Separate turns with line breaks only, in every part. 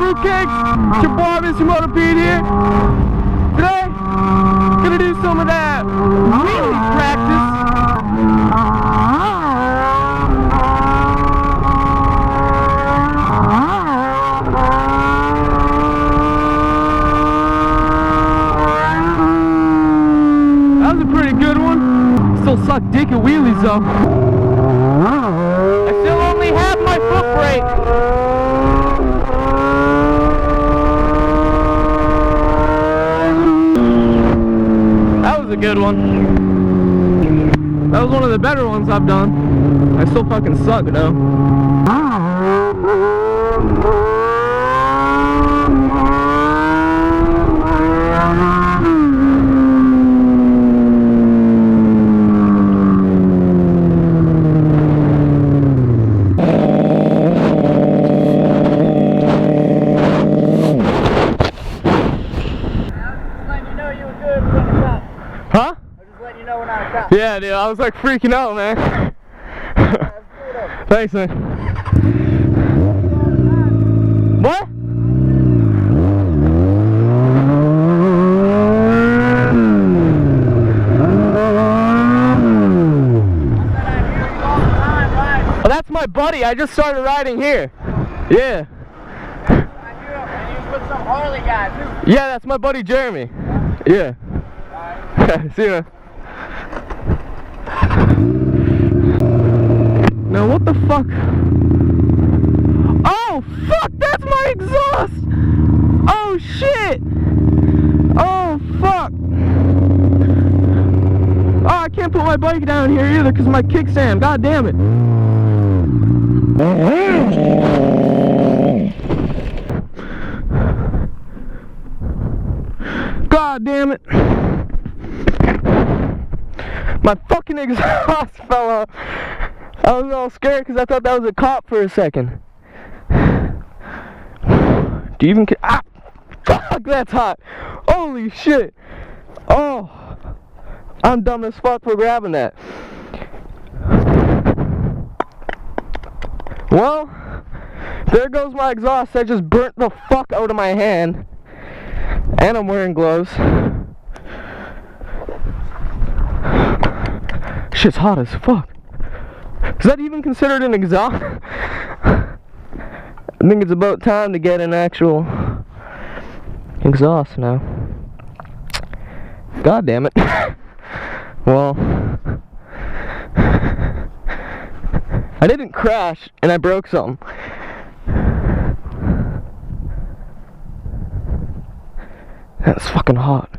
fruitcakes? It's your boy, Mr. Motor Pete here. Today, gonna do some of that wheelie practice. That was a pretty good one. Still suck dick at wheelies though. I still only have my foot brake. A good one. That was one of the better ones I've done. I still fucking suck though. Huh? Yeah, dude, I was like freaking out, man. Thanks, man. What? Oh, that's my buddy. I just started riding here. Yeah.
And you put some Harley guy too.
Yeah, that's my buddy Jeremy. Yeah. See you, man. Now what the fuck? Oh fuck, that's my exhaust! Oh shit! Oh fuck! Oh, I can't put my bike down here either because my kickstand, god damn it! God damn it! My fucking exhaust fell out. I was all scared because I thought that was a cop for a second. Do you even care? Ah! Fuck, that's hot. Holy shit. Oh. I'm dumb as fuck for grabbing that. Well, there goes my exhaust. That just burnt the fuck out of my hand. And I'm wearing gloves. Shit's hot as fuck. Is that even considered an exhaust? I think it's about time to get an actual exhaust now. God damn it. Well, I didn't crash and I broke something. That's fucking hot.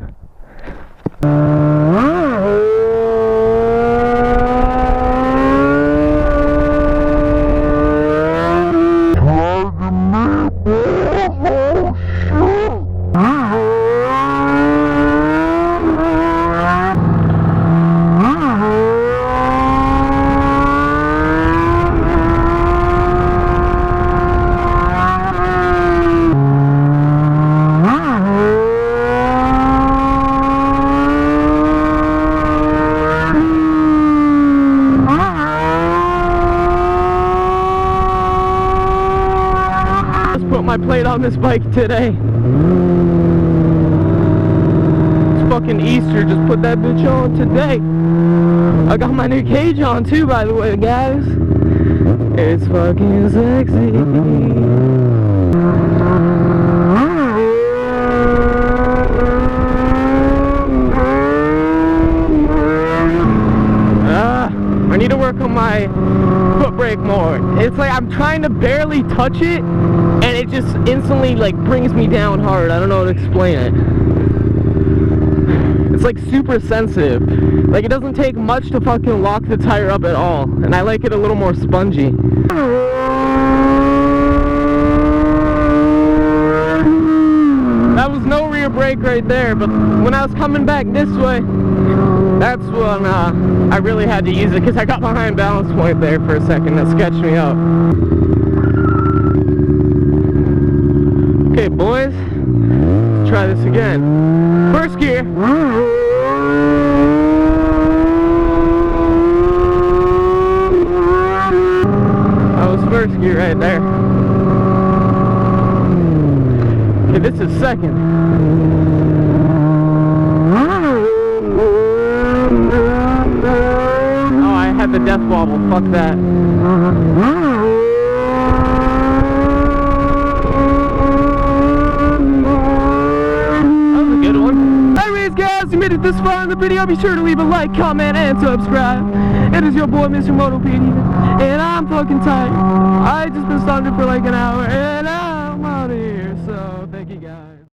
My plate on this bike today. It's fucking Easter, just put that bitch on today. I got my new cage on too, by the way, guys. It's fucking sexy. I need to work on my foot brake more. It's like I'm trying to barely touch it and it just instantly like brings me down hard. I don't know how to explain it. It's like super sensitive. Like it doesn't take much to fucking lock the tire up at all. And I like it a little more spongy. That was no rear brake right there, but when I was coming back this way, that's when I really had to use it because I got behind balance point there for a second. That sketched me out. Okay, boys, let's try this again. First gear. That was first gear right there. Okay, this is second. Oh, I had the death wobble. Fuck that. Anyways, guys, you made it this far in the video. Be sure to leave a like, comment, and subscribe. It is your boy, Mr. Motopedia, and I'm fucking tired. I just been stunted for like an hour, and I'm out of here.